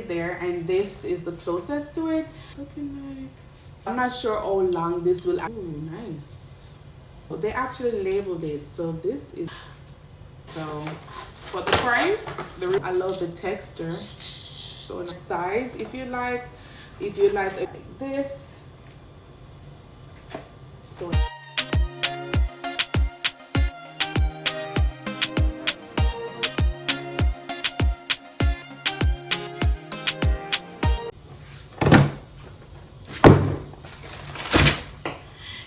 already there, and this is the closest to it. Looking like, I'm not sure how long this will. Ooh, nice. They actually labeled it, so this is so for the price. I love the texture. So the size, if you like this. So.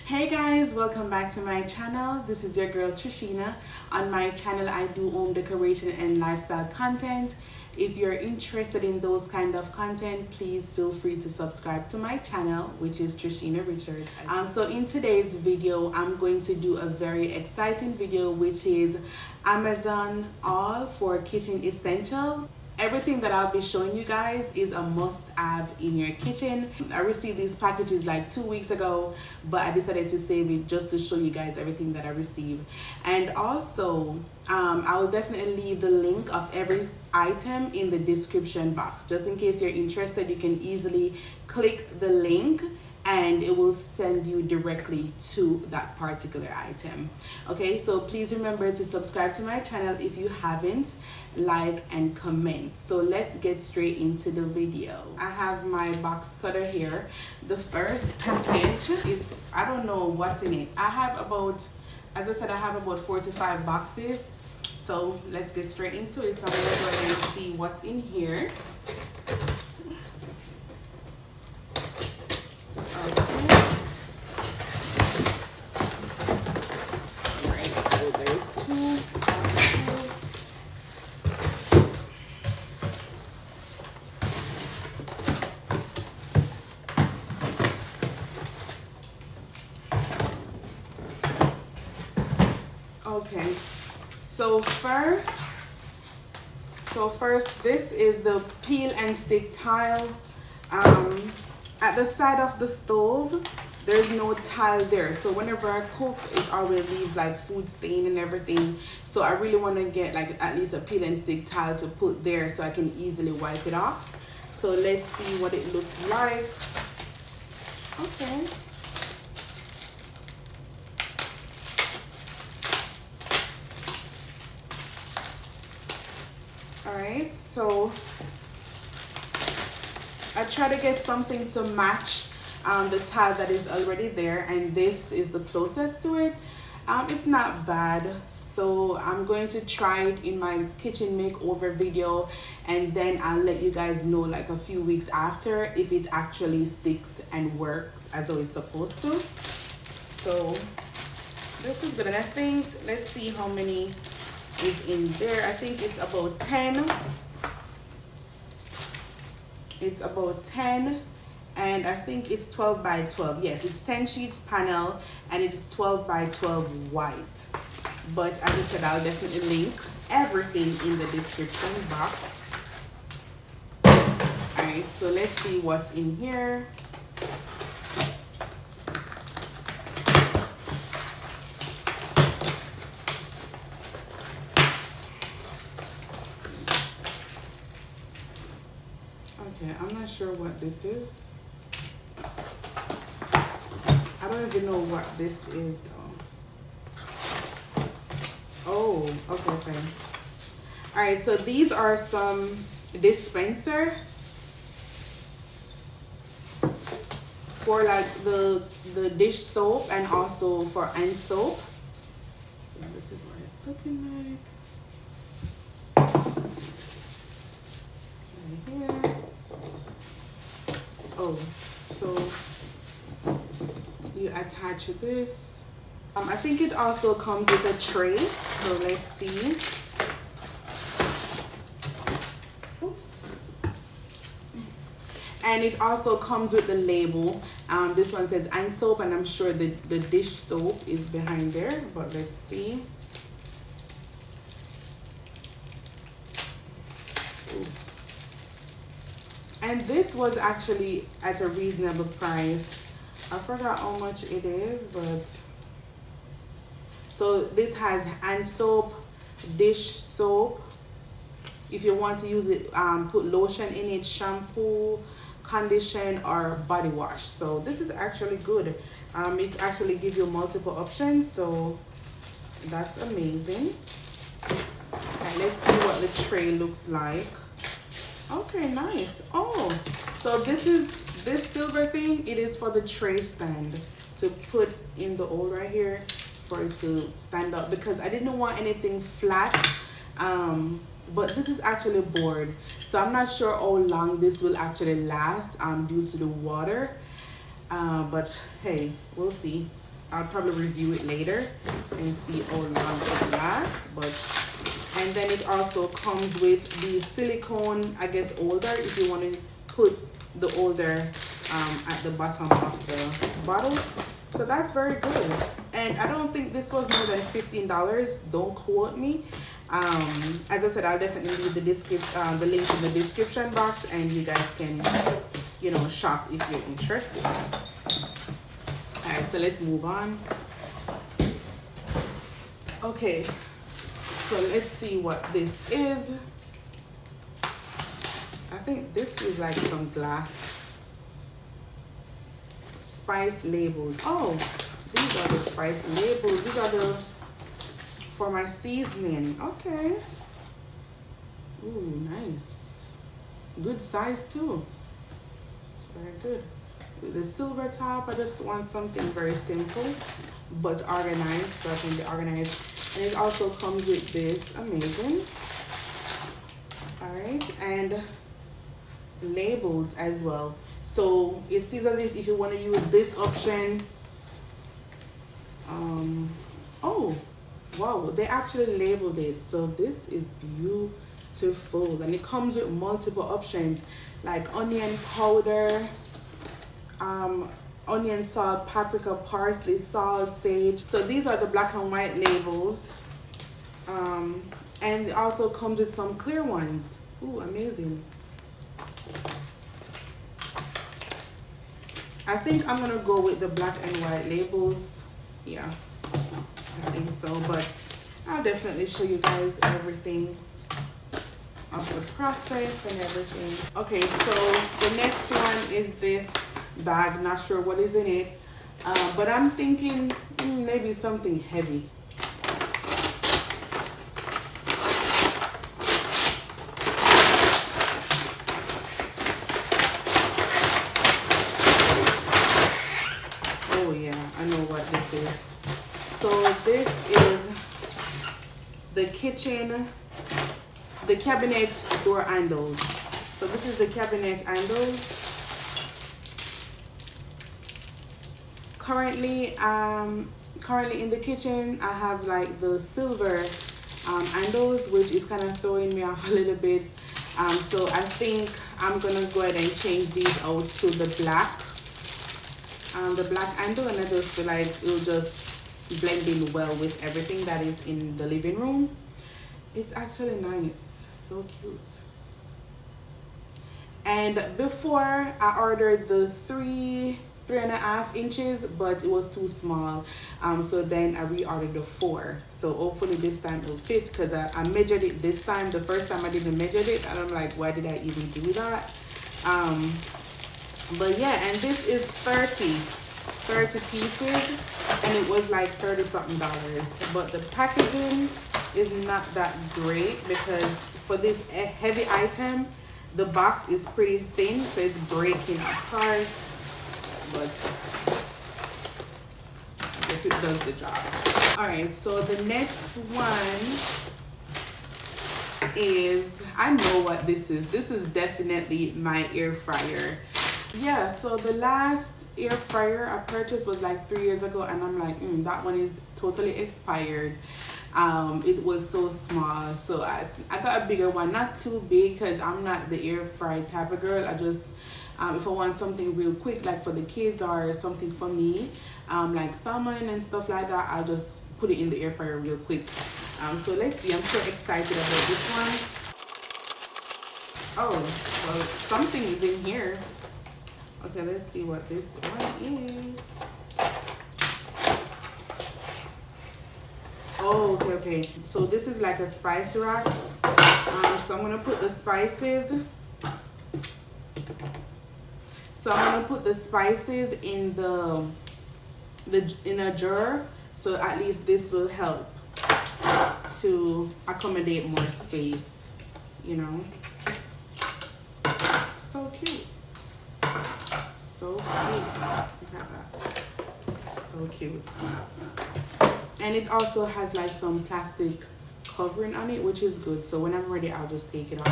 Hey guys, welcome back to my channel. This is your girl Trishina. On my channel I do home decoration and lifestyle content. If you're interested in those kind of content, please feel free to subscribe to my channel, which is Trisheenarichards. So in today's video, I'm going to do a very exciting video, which is Amazon haul for kitchen essential. Everything that I'll be showing you guys is a must-have in your kitchen. I received these packages like 2 weeks ago, but I decided to save it just to show you guys everything that I received. And also, I will definitely leave the link of every item in the description box. Just in case you're interested, you can easily click the link and it will send you directly to that particular item. Okay, so please remember to subscribe to my channel if you haven't, like and comment. So let's get straight into the video. I have my box cutter here. The first package is, I don't know what's in it. I have about, as I said, I have about 4 to 5 boxes. So let's get straight into it. So I'm gonna go ahead and see what's in here. Okay, so first this is the peel and stick tile. At the side of the stove there's no tile there, so whenever I cook it always leaves like food stain and everything. So I really want to get like at least a peel and stick tile to put there so I can easily wipe it off. So let's see what it looks like. Okay. Alright, so I try to get something to match the tile that is already there, and this is the closest to it. It's not bad, so I'm going to try it in my kitchen makeover video, and then I'll let you guys know like a few weeks after if it actually sticks and works as though it's supposed to. So this is good, and I think, let's see how many is in there. I think it's about 10. It's about 10, and I think it's 12 by 12. Yes, it's 10 sheets panel and it is 12 by 12 white. But as I said, I'll definitely link everything in the description box. Alright, so let's see what's in here. Okay, I'm not sure what this is. I don't even know what this is though. Oh, okay. All right, so these are some dispenser for like the dish soap and also for hand soap. So this is what it's looking like. It's right here. Oh, so you attach this. I think it also comes with a tray, so let's see. Oops. And it also comes with the label. This one says hand soap, and I'm sure the dish soap is behind there, but let's see. Ooh. And this was actually at a reasonable price. I forgot how much it is, but so this has hand soap, dish soap, if you want to use it, put lotion in it, shampoo, condition, or body wash. So this is actually good. It actually gives you multiple options, so that's amazing. Okay, let's see what the tray looks like. Okay, nice. Oh, so this silver thing, it is for the tray stand to put in the hole right here for it to stand up, because I didn't want anything flat. But this is actually board, so I'm not sure how long this will actually last due to the water. But hey, we'll see. I'll probably review it later and see how long it lasts. And then it also comes with the silicone, I guess, holder if you want to put the holder at the bottom of the bottle. So that's very good. And I don't think this was more than $15. Don't quote me. As I said, I'll definitely leave the link in the description box, and you guys can, you know, shop if you're interested. All right, so let's move on. Okay, so let's see what this is. I think this is like some glass. Spice labels. Oh, these are the spice labels. These are the for my seasoning. Okay. Ooh, nice. Good size too. It's very good. With the silver top, I just want something very simple but organized, so I can be organized. And it also comes with this. Amazing. Alright, and labels as well. So it seems as if you want to use this option, oh wow, they actually labeled it. So this is beautiful, and it comes with multiple options like onion powder, onion salt, paprika, parsley, salt, sage. So these are the black and white labels, and it also comes with some clear ones. Ooh, amazing. I think I'm gonna go with the black and white labels. Yeah, I think so, but I'll definitely show you guys everything of the process and everything. Okay, so the next one is this bag. Not sure what is in it, but I'm thinking maybe something heavy. Oh yeah, I know what this is. So this is the cabinet door handles. So this is the cabinet handles. Currently in the kitchen, I have like the silver handles, which is kind of throwing me off a little bit. So I think I'm gonna go ahead and change these out to the black handle, and I just feel like it'll just blend in well with everything that is in the living room. It's actually nice, so cute. And before I ordered the 3.5 inches, but it was too small, so then I reordered the 4. So hopefully this time it'll fit, because I measured it this time. The first time I didn't measure it, and I'm like, why did I even do that? But yeah, and this is 30 pieces, and it was like $30 something. But the packaging is not that great, because for this heavy item, the box is pretty thin, so it's breaking apart. But I guess it does the job. All right, so the next one is, I know what this is. This is definitely my air fryer. Yeah, so the last air fryer I purchased was like 3 years ago, and I'm like, that one is totally expired. It was so small, so I got a bigger one. Not too big, because I'm not the air fry type of girl. I just if I want something real quick, like for the kids or something for me, like salmon and stuff like that, I'll just put it in the air fryer real quick. So let's see, I'm so excited about this one. Oh, well, something is in here. Okay, let's see what this one is. Oh, okay. So this is like a spice rack. So I'm gonna put the spices. So I'm gonna put the spices in in a jar, so at least this will help to accommodate more space, you know. So cute. So cute. Look at that. So cute. And it also has like some plastic covering on it, which is good. So when I'm ready, I'll just take it off.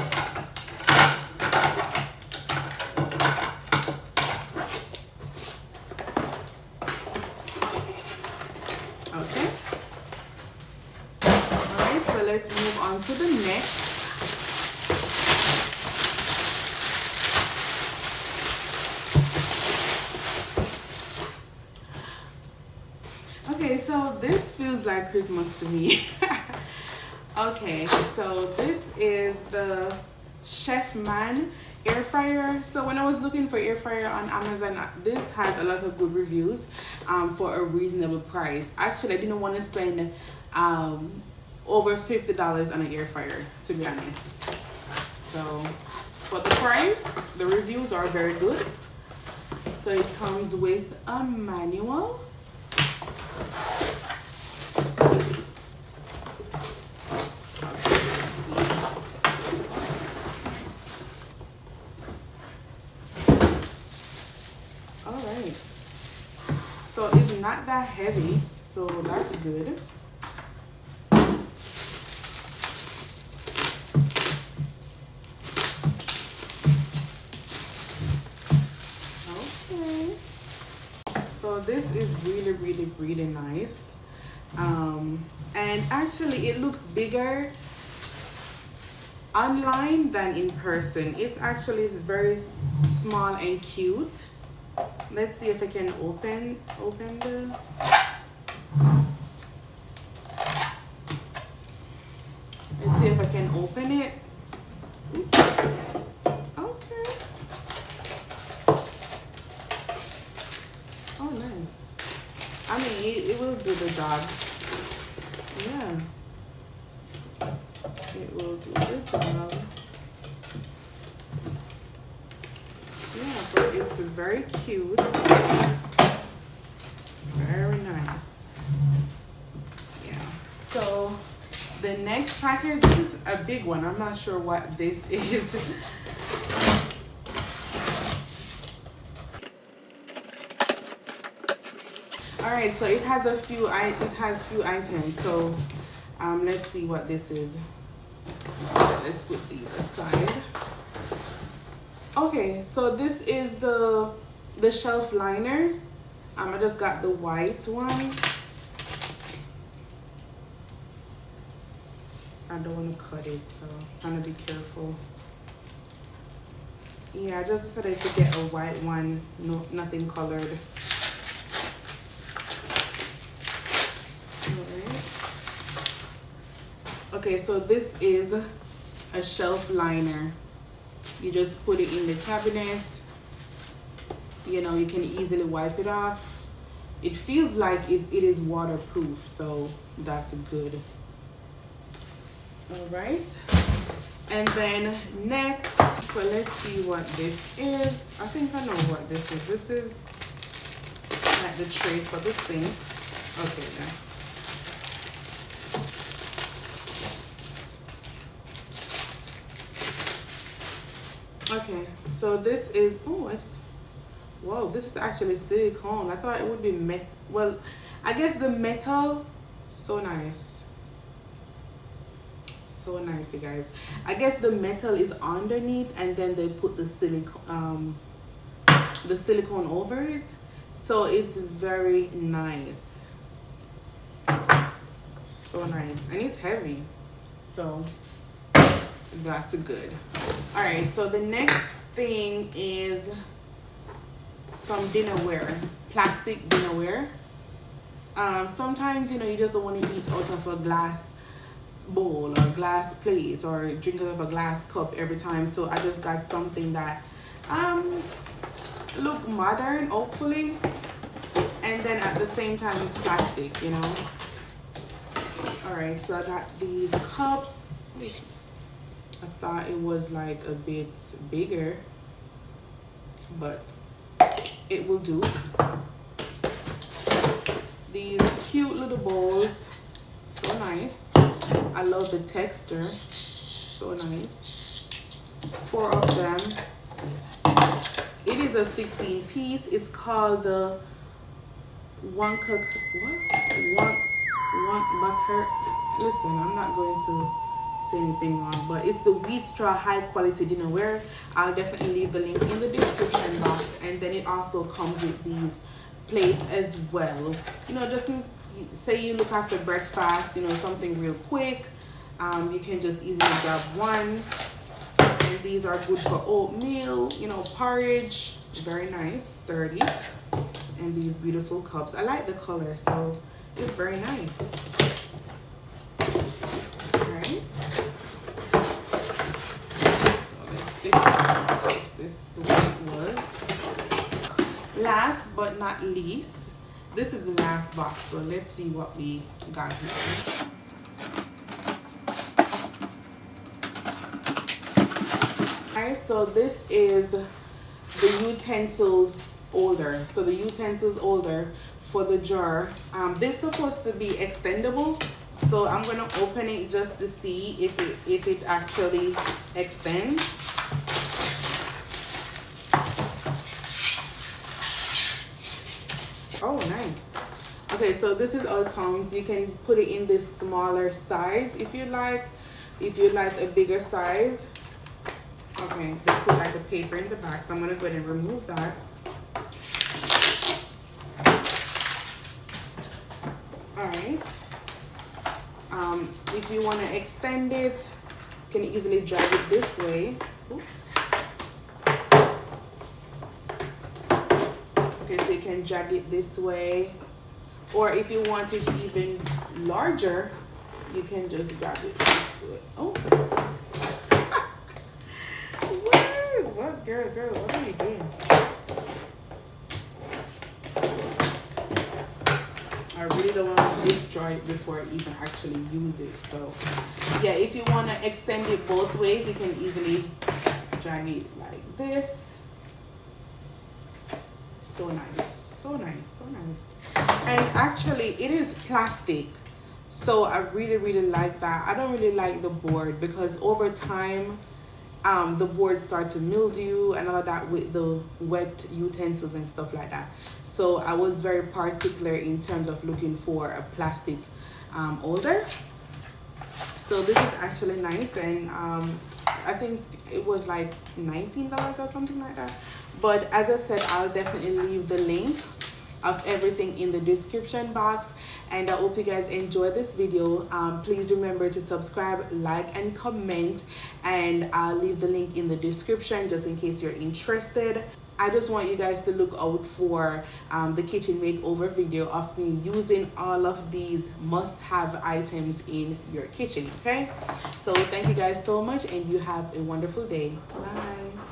Okay. Alright, so let's move on to the next. Okay, so this feels like Christmas to me. Okay, so this is the Chef Man air fryer. So when I was looking for air fryer on Amazon, this has a lot of good reviews for a reasonable price. Actually, I didn't want to spend over $50 on an air fryer, to be honest. So for the price, the reviews are very good. So it comes with a manual. Alright, so it's not that heavy, so that's good. Okay, so this is really nice. And actually it looks bigger online than in person. It actually is very small and cute. Let's see if I can open the. Let's see if I can open it. Oops. Okay. Oh, nice. I mean, it will do the job. Yeah. It will do the job. Yeah, but it's very cute. Very nice. Yeah. So the next package, this is a big one. I'm not sure what this is. Alright, so it has few items. So let's see what this is. Let's put these aside. Okay, so this is the shelf liner. I just got the white one. I don't want to cut it, so I'm trying to be careful. Yeah, I just decided to get a white one, nothing colored. Alright. Okay, so this is a shelf liner. You just put it in the cabinet. You know, you can easily wipe it off. It feels like it is waterproof, so that's good. All right. And then next, so let's see what this is. I think I know what this is. This is like the tray for the sink. Okay, then. Okay, so this is, whoa, this is actually silicone. I thought it would be metal. Well, I guess the metal, so nice. So nice, you guys. I guess the metal is underneath and then they put the silicone over it. So it's very nice. So nice. And it's heavy. So that's good. All right, so the next thing is some dinnerware, plastic dinnerware. Sometimes, you know, you just don't want to eat out of a glass bowl or glass plate or drink out of a glass cup every time. So I just got something that look modern, hopefully, and then at the same time it's plastic, you know. All right, so I got these cups. I thought it was like a bit bigger, but it will do. These cute little bowls, so nice. I love the texture, so nice. 4 of them. It is a 16 piece. It's called the one bucker. Listen, I'm not going to say anything wrong, but it's the wheat straw high quality dinnerware. I'll definitely leave the link in the description box, and then it also comes with these plates as well. You know, just in, say you look after breakfast, you know, something real quick, you can just easily grab one. And these are good for oatmeal, you know, porridge. Very nice, sturdy. And these beautiful cups. I like the color, so it's very nice. Alright. So let's fix this the way it was. Last but not least, this is the last box, so let's see what we got here. Alright, so this is the utensils holder. So the utensils holder for the jar. This is supposed to be extendable, so I'm gonna open it just to see if it actually extends. Oh, nice. Okay, so this is how it comes. You can put it in this smaller size if you like. If you like a bigger size. Okay, they put like the paper in the back, so I'm gonna go ahead and remove that. Alright. If you want to extend it, you can easily drag it this way. Oops. Okay, so you can drag it this way. Or if you want it even larger, you can just grab it this way. Oh. What, girl, what are you doing? I really don't want to destroy it before I even actually use it. So yeah, if you want to extend it both ways, you can easily drag it like this. So nice, so nice, so nice. And actually it is plastic, so I really like that. I don't really like the board because over time the board start to mildew and all of that with the wet utensils and stuff like that. So I was very particular in terms of looking for a plastic holder. So this is actually nice, and I think it was like $19 or something like that. But as I said, I'll definitely leave the link of everything in the description box, and I hope you guys enjoy this video. Please remember to subscribe, like, and comment, and I'll leave the link in the description just in case you're interested. I just want you guys to look out for the kitchen makeover video of me using all of these must-have items in your kitchen. Okay, so thank you guys so much, and you have a wonderful day. Bye.